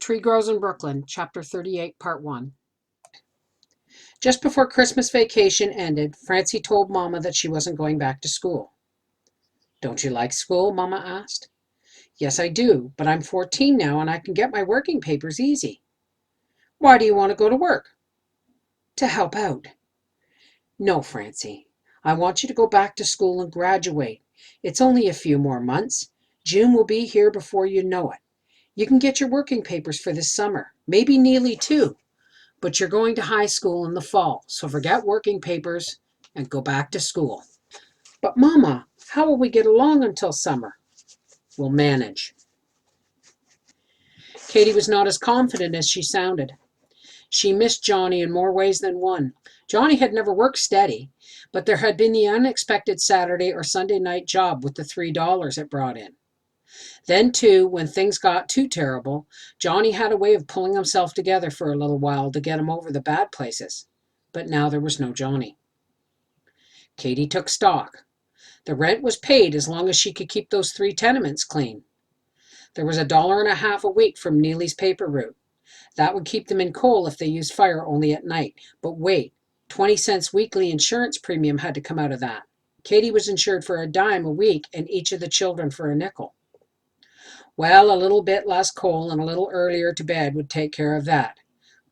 Tree Grows in Brooklyn, Chapter 38, Part 1. Just before Christmas vacation ended, Francie told Mama that she wasn't going back to school. "Don't you like school?" Mama asked. "Yes, I do, but I'm 14 now and I can get my working papers easy." "Why do you want to go to work?" "To help out." "No, Francie. I want you to go back to school and graduate. It's only a few more months. June will be here before you know it. You can get your working papers for this summer, maybe Neely too. But you're going to high school in the fall, so forget working papers and go back to school." "But Mama, how will we get along until summer?" "We'll manage." Katie was not as confident as she sounded. She missed Johnny in more ways than one. Johnny had never worked steady, but there had been the unexpected Saturday or Sunday night job with the $3 it brought in. Then, too, when things got too terrible, Johnny had a way of pulling himself together for a little while to get him over the bad places. But now there was no Johnny. Katie took stock. The rent was paid as long as she could keep those 3 tenements clean. There was $1.50 a week from Neely's paper route. That would keep them in coal if they used fire only at night. But wait, 20 cents weekly insurance premium had to come out of that. Katie was insured for a dime a week and each of the children for a nickel. Well, a little bit less coal and a little earlier to bed would take care of that.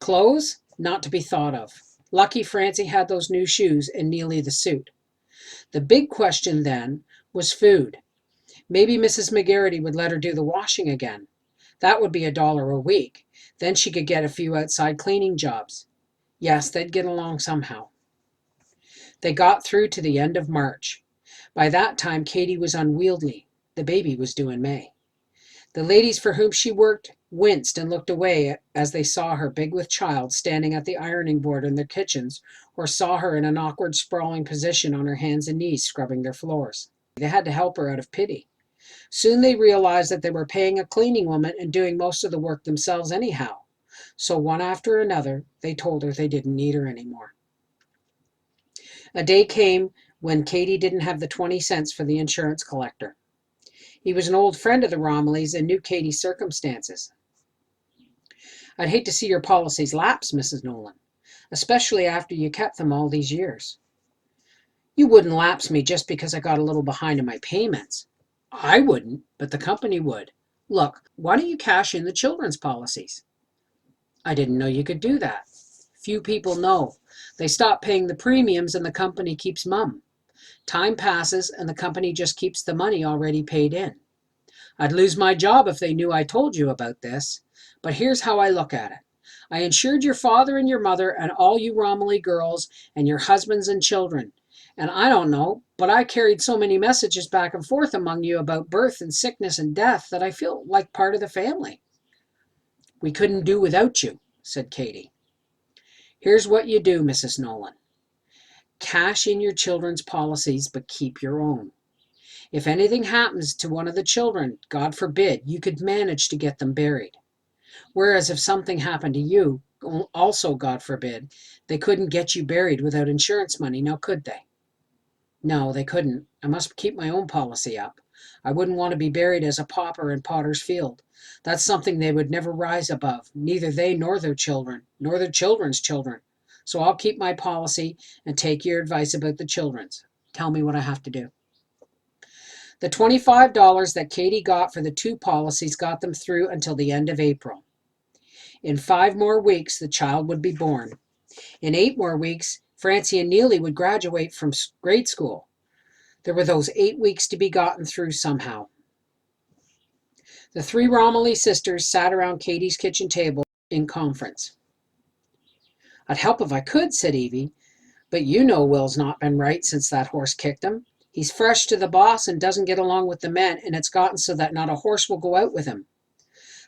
Clothes? Not to be thought of. Lucky Francie had those new shoes and Neely the suit. The big question then was food. Maybe Mrs. McGarity would let her do the washing again. That would be $1 a week. Then she could get a few outside cleaning jobs. Yes, they'd get along somehow. They got through to the end of March. By that time, Katie was unwieldy. The baby was due in May. The ladies for whom she worked winced and looked away as they saw her, big with child, standing at the ironing board in their kitchens, or saw her in an awkward sprawling position on her hands and knees scrubbing their floors. They had to help her out of pity. Soon they realized that they were paying a cleaning woman and doing most of the work themselves anyhow. So one after another, they told her they didn't need her anymore. A day came when Katie didn't have the 20 cents for the insurance collector. He was an old friend of the Romillys and knew Katie's circumstances. "I'd hate to see your policies lapse, Mrs. Nolan, especially after you kept them all these years." "You wouldn't lapse me just because I got a little behind in my payments." "I wouldn't, but the company would. Look, why don't you cash in the children's policies?" "I didn't know you could do that." "Few people know. They stop paying the premiums and the company keeps mum. Time passes and the company just keeps the money already paid in. I'd lose my job if they knew I told you about this. But here's how I look at it. I insured your father and your mother and all you Romilly girls and your husbands and children. And I don't know, but I carried so many messages back and forth among you about birth and sickness and death that I feel like part of the family." "We couldn't do without you," said Katie. "Here's what you do, Mrs. Nolan. Cash in your children's policies, but keep your own. If anything happens to one of the children, God forbid, you could manage to get them buried. Whereas if something happened to you, also God forbid, they couldn't get you buried without insurance money, now could they?" "No, they couldn't. I must keep my own policy up. I wouldn't want to be buried as a pauper in Potter's Field. That's something they would never rise above, neither they nor their children, nor their children's children. So I'll keep my policy and take your advice about the children's. Tell me what I have to do." The $25 that Katie got for the 2 policies got them through until the end of April. In 5 more weeks, the child would be born. In 8 more weeks, Francie and Neely would graduate from grade school. There were those 8 weeks to be gotten through somehow. The 3 Romilly sisters sat around Katie's kitchen table in conference. "I'd help if I could," said Evie, "but you know Will's not been right since that horse kicked him. He's fresh to the boss and doesn't get along with the men, and it's gotten so that not a horse will go out with him.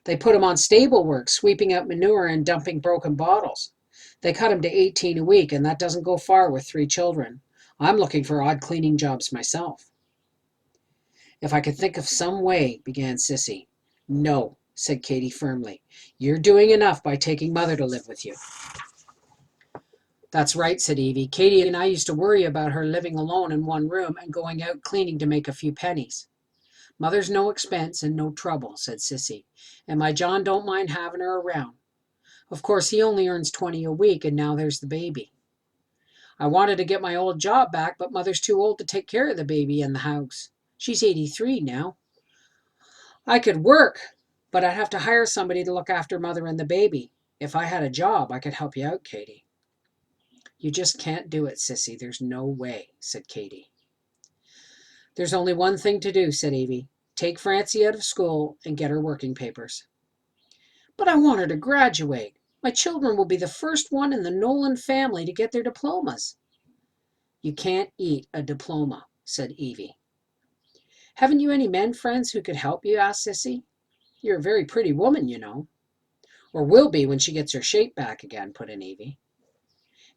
They put him on stable work, sweeping out manure and dumping broken bottles. They cut him to 18 a week, and that doesn't go far with 3 children. I'm looking for odd cleaning jobs myself." "If I could think of some way," began Sissy. "No," said Katie firmly. "You're doing enough by taking Mother to live with you." "That's right," said Evie. "Katie and I used to worry about her living alone in one room and going out cleaning to make a few pennies. Mother's no expense and no trouble, said Sissy, and my John don't mind having her around. Of course, he only earns 20 a week, and now there's the baby. I wanted to get my old job back, but Mother's too old to take care of the baby and the house. She's 83 now. I could work, but I'd have to hire somebody to look after Mother and the baby. If I had a job, I could help you out, Katie. You just can't do it, Sissy. There's no way, said Katie. There's only one thing to do, said Evie. Take Francie out of school and get her working papers. But I want her to graduate. My children will be the first one in the Nolan family to get their diplomas. You can't eat a diploma, said Evie. Haven't you any men friends who could help you? Asked Sissy. You're a very pretty woman, you know. Or will be when she gets her shape back again, put in Evie.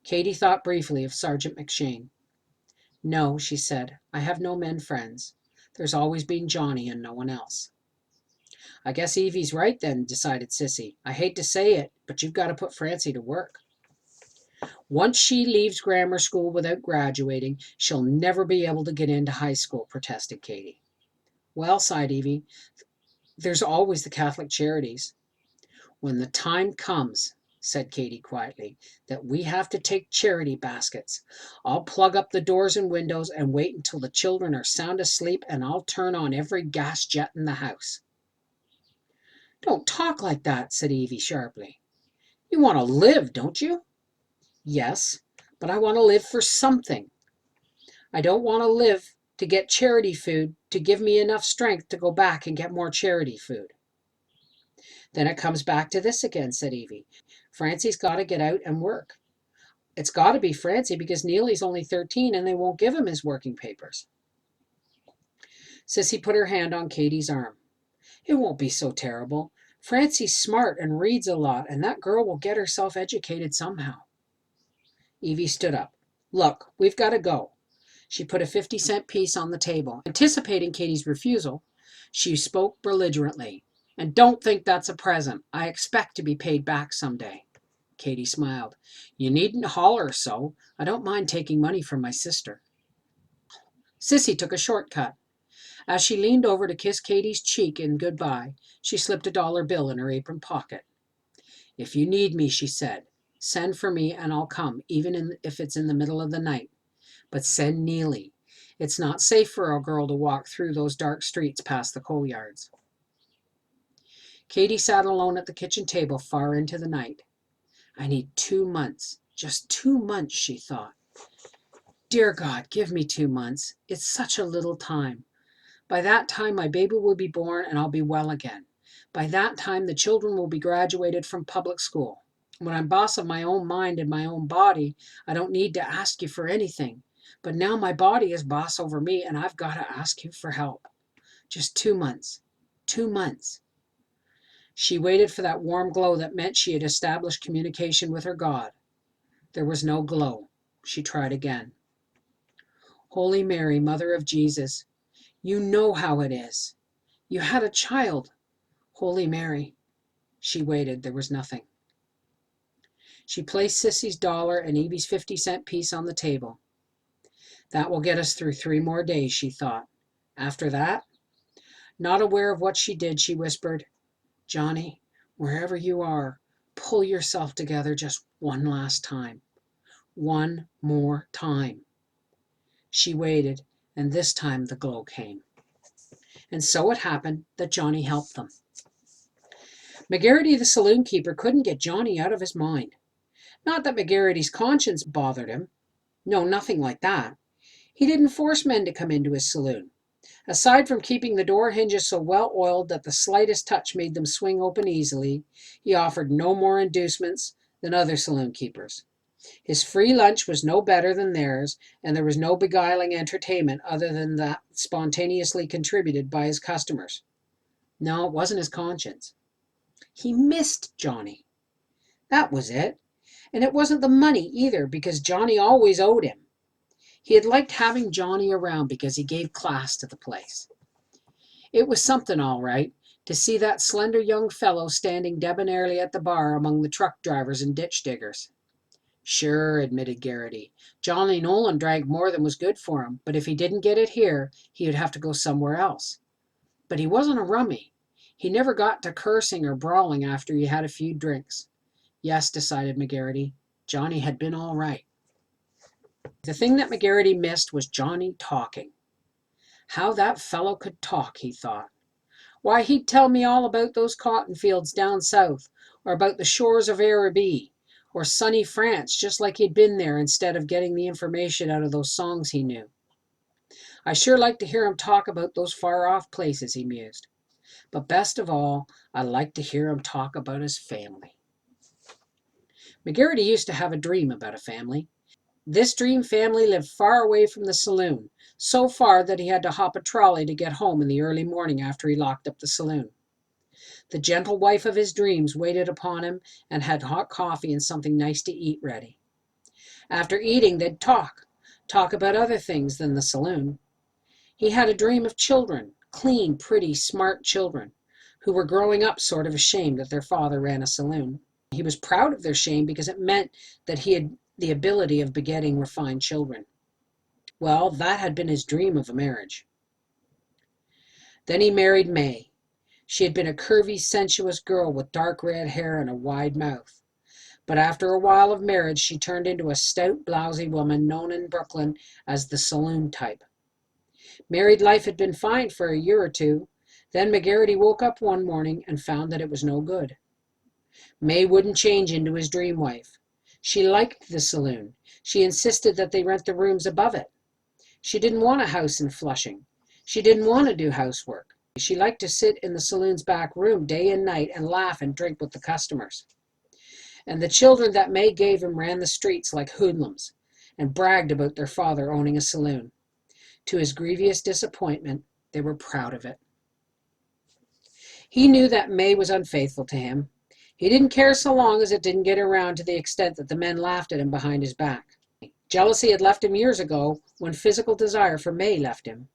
Katie thought briefly of Sergeant McShane. No, she said, I have no men friends. There's always been Johnny and no one else. I guess Evie's right then, decided Sissy. I hate to say it, but you've got to put Francie to work. Once she leaves grammar school without graduating, she'll never be able to get into high school, protested Katie. Well, sighed Evie, there's always the Catholic Charities. When the time comes, said Katie quietly, that we have to take charity baskets, I'll plug up the doors and windows and wait until the children are sound asleep, and I'll turn on every gas jet in the house. Don't talk like that, said Evie sharply. You want to live, don't you? Yes, but I want to live for something. I don't want to live to get charity food to give me enough strength to go back and get more charity food. Then it comes back to this again, said Evie. Francie's got to get out and work. It's got to be Francie because Neely's only 13 and they won't give him his working papers. Sissy put her hand on Katie's arm. It won't be so terrible. Francie's smart and reads a lot, and that girl will get herself educated somehow. Evie stood up. Look, we've got to go. She put a 50-cent piece on the table. Anticipating Katie's refusal, she spoke belligerently. And don't think that's a present. I expect to be paid back someday. Katie smiled. You needn't holler so. I don't mind taking money from my sister. Sissy took a shortcut. As she leaned over to kiss Katie's cheek in goodbye, she slipped a dollar bill in her apron pocket. If you need me, she said, send for me and I'll come, even if it's in the middle of the night. But send Neely. It's not safe for a girl to walk through those dark streets past the coal yards. Katie sat alone at the kitchen table far into the night. I need 2 months. Just 2 months, she thought. Dear God, give me 2 months. It's such a little time. By that time, my baby will be born and I'll be well again. By that time, the children will be graduated from public school. When I'm boss of my own mind and my own body, I don't need to ask you for anything. But now my body is boss over me and I've got to ask you for help. Just 2 months. 2 months. She waited for that warm glow that meant she had established communication with her God. There was no glow. She tried again. Holy Mary, Mother of Jesus, you know how it is. You had a child. Holy Mary. She waited. There was nothing. She placed Sissy's dollar and Evie's 50-cent piece on the table. That will get us through 3 more days, she thought. After that, not aware of what she did, she whispered, Johnny, wherever you are, pull yourself together just one last time. One more time. She waited, and this time the glow came. And so it happened that Johnny helped them. McGarity, the saloon keeper, couldn't get Johnny out of his mind. Not that McGarity's conscience bothered him. No, nothing like that. He didn't force men to come into his saloon. Aside from keeping the door hinges so well oiled that the slightest touch made them swing open easily, he offered no more inducements than other saloon keepers. His free lunch was no better than theirs, and there was no beguiling entertainment other than that spontaneously contributed by his customers. No, it wasn't his conscience. He missed Johnny. That was it. And it wasn't the money either, because Johnny always owed him. He had liked having Johnny around because he gave class to the place. It was something, all right, to see that slender young fellow standing debonairly at the bar among the truck drivers and ditch diggers. Sure, admitted Garrity, Johnny Nolan drank more than was good for him, but if he didn't get it here, he would have to go somewhere else. But he wasn't a rummy. He never got to cursing or brawling after he had a few drinks. Yes, decided McGarity, Johnny had been all right. The thing that McGarity missed was Johnny talking. How that fellow could talk, he thought. Why, he'd tell me all about those cotton fields down south, or about the shores of Araby, or sunny France, just like he'd been there, instead of getting the information out of those songs he knew. I sure like to hear him talk about those far-off places, he mused. But best of all, I like to hear him talk about his family. McGarity used to have a dream about a family. This dream family lived far away from the saloon, so far that he had to hop a trolley to get home in the early morning after he locked up the saloon. The gentle wife of his dreams waited upon him and had hot coffee and something nice to eat ready. After eating, they'd talk about other things than the saloon. He had a dream of children, clean, pretty, smart children, who were growing up sort of ashamed that their father ran a saloon. He was proud of their shame because it meant that he had the ability of begetting refined children. Well, that had been his dream of a marriage. Then he married May. She had been a curvy, sensuous girl with dark red hair and a wide mouth. But after a while of marriage, she turned into a stout, blousy woman known in Brooklyn as the saloon type. Married life had been fine for a year or two. Then McGarity woke up one morning and found that it was no good. May wouldn't change into his dream wife. She liked the saloon. She insisted that they rent the rooms above it. She didn't want a house in Flushing. She didn't want to do housework. She liked to sit in the saloon's back room day and night and laugh and drink with the customers. And the children that May gave him ran the streets like hoodlums and bragged about their father owning a saloon. To his grievous disappointment, they were proud of it. He knew that May was unfaithful to him. He didn't care so long as it didn't get around to the extent that the men laughed at him behind his back. Jealousy had left him years ago when physical desire for May left him.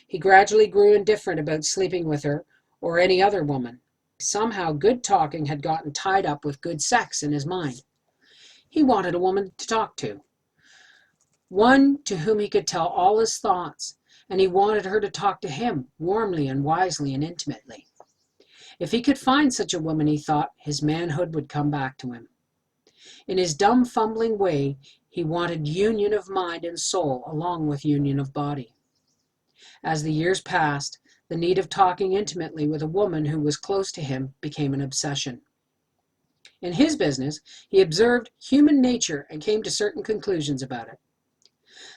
He gradually grew indifferent about sleeping with her or any other woman. Somehow good talking had gotten tied up with good sex in his mind. He wanted a woman to talk to, one to whom he could tell all his thoughts, and he wanted her to talk to him warmly and wisely and intimately. If he could find such a woman, he thought, his manhood would come back to him. In his dumb, fumbling way, he wanted union of mind and soul along with union of body. As the years passed, the need of talking intimately with a woman who was close to him became an obsession. In his business, he observed human nature and came to certain conclusions about it.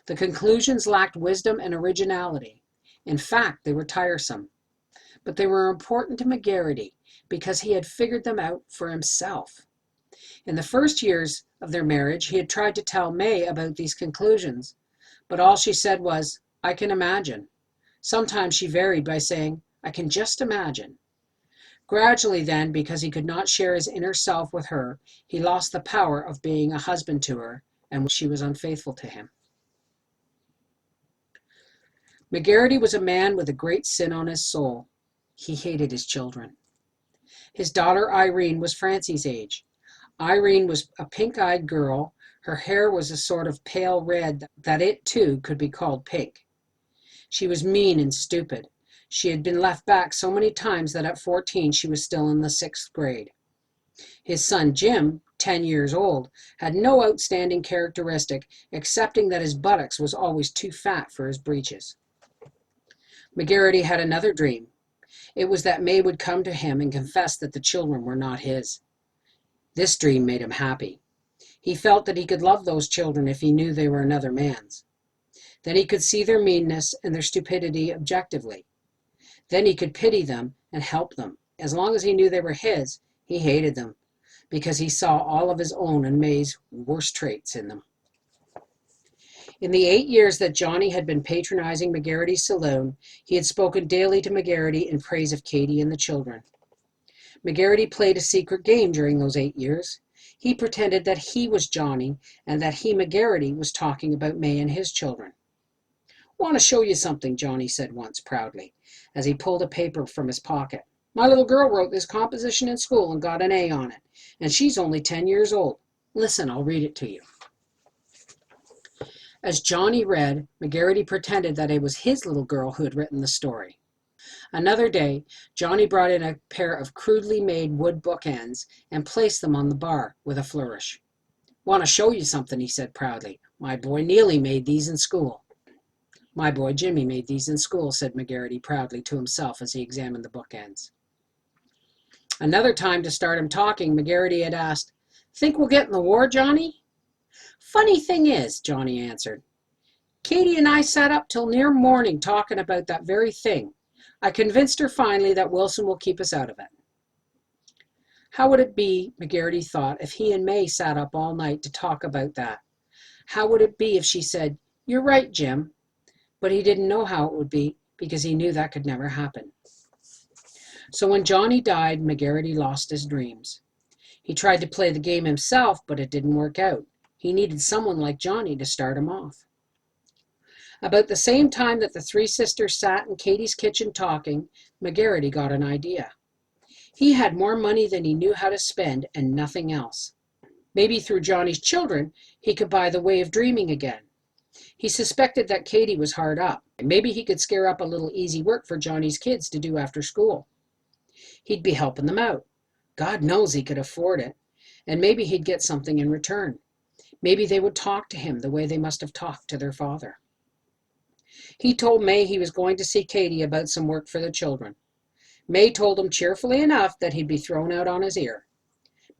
The conclusions lacked wisdom and originality. In fact, they were tiresome. But they were important to McGarity because he had figured them out for himself. In the first years of their marriage, he had tried to tell May about these conclusions, but all she said was, "I can imagine." Sometimes she varied by saying, "I can just imagine." Gradually then, because he could not share his inner self with her, he lost the power of being a husband to her, and she was unfaithful to him. McGarity was a man with a great sin on his soul. He hated his children. His daughter Irene was Francie's age. Irene was a pink-eyed girl. Her hair was a sort of pale red that it, too, could be called pink. She was mean and stupid. She had been left back so many times that at 14 she was still in the 6th grade. His son Jim, 10 years old, had no outstanding characteristic excepting that his buttocks was always too fat for his breeches. McGarity had another dream. It was that May would come to him and confess that the children were not his. This dream made him happy. He felt that he could love those children if he knew they were another man's. Then he could see their meanness and their stupidity objectively. Then he could pity them and help them. As long as he knew they were his, he hated them, because he saw all of his own and May's worst traits in them. In the 8 years that Johnny had been patronizing McGarity's saloon, he had spoken daily to McGarity in praise of Katie and the children. McGarity played a secret game during those 8 years. He pretended that he was Johnny and that he, McGarity, was talking about May and his children. "Want to show you something," Johnny said once proudly, as he pulled a paper from his pocket. "My little girl wrote this composition in school and got an A on it, and she's only 10 years old. Listen, I'll read it to you." As Johnny read, McGarity pretended that it was his little girl who had written the story. Another day, Johnny brought in a pair of crudely made wood bookends and placed them on the bar with a flourish. "Want to show you something," he said proudly. "My boy Neely made these in school." "My boy Jimmy made these in school," said McGarity proudly to himself as he examined the bookends. Another time, to start him talking, McGarity had asked, "Think we'll get in the war, Johnny?" "Funny thing is," Johnny answered, "Katie and I sat up till near morning talking about that very thing. I convinced her finally that Wilson will keep us out of it." How would it be, McGarity thought, if he and May sat up all night to talk about that? How would it be if she said, "You're right, Jim"? But he didn't know how it would be, because he knew that could never happen. So when Johnny died, McGarity lost his dreams. He tried to play the game himself, but it didn't work out. He needed someone like Johnny to start him off. About the same time that the three sisters sat in Katie's kitchen talking, McGarity got an idea. He had more money than he knew how to spend, and nothing else. Maybe through Johnny's children, he could buy the way of dreaming again. He suspected that Katie was hard up. Maybe he could scare up a little easy work for Johnny's kids to do after school. He'd be helping them out. God knows he could afford it. And maybe he'd get something in return. Maybe they would talk to him the way they must have talked to their father. He told May he was going to see Katie about some work for the children. May told him cheerfully enough that he'd be thrown out on his ear.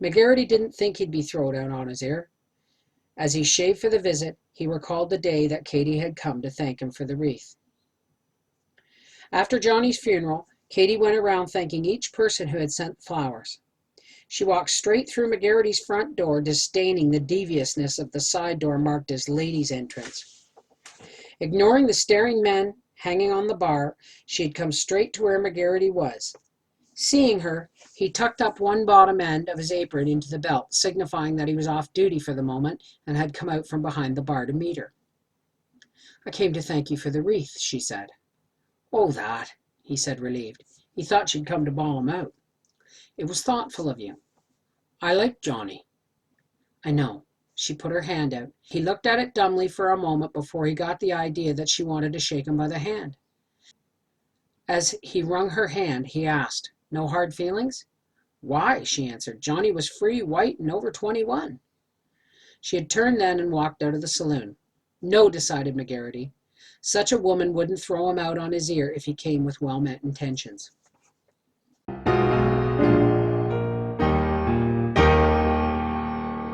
McGarity didn't think he'd be thrown out on his ear. As he shaved for the visit, he recalled the day that Katie had come to thank him for the wreath. After Johnny's funeral, Katie went around thanking each person who had sent flowers. She walked straight through McGarity's front door, disdaining the deviousness of the side door marked as ladies' entrance. Ignoring the staring men hanging on the bar, she had come straight to where McGarity was. Seeing her, he tucked up one bottom end of his apron into the belt, signifying that he was off duty for the moment and had come out from behind the bar to meet her. "I came to thank you for the wreath," she said. "Oh, that," he said, relieved. He thought she'd come to bawl him out. "It was thoughtful of you. I like Johnny." "I know." She put her hand out. He looked at it dumbly for a moment before he got the idea that she wanted to shake him by the hand. As he wrung her hand, he asked, "No hard feelings?" "Why?" she answered. "Johnny was free, white, and over 21. She had turned then and walked out of the saloon. No, decided McGarity. Such a woman wouldn't throw him out on his ear if he came with well-meant intentions.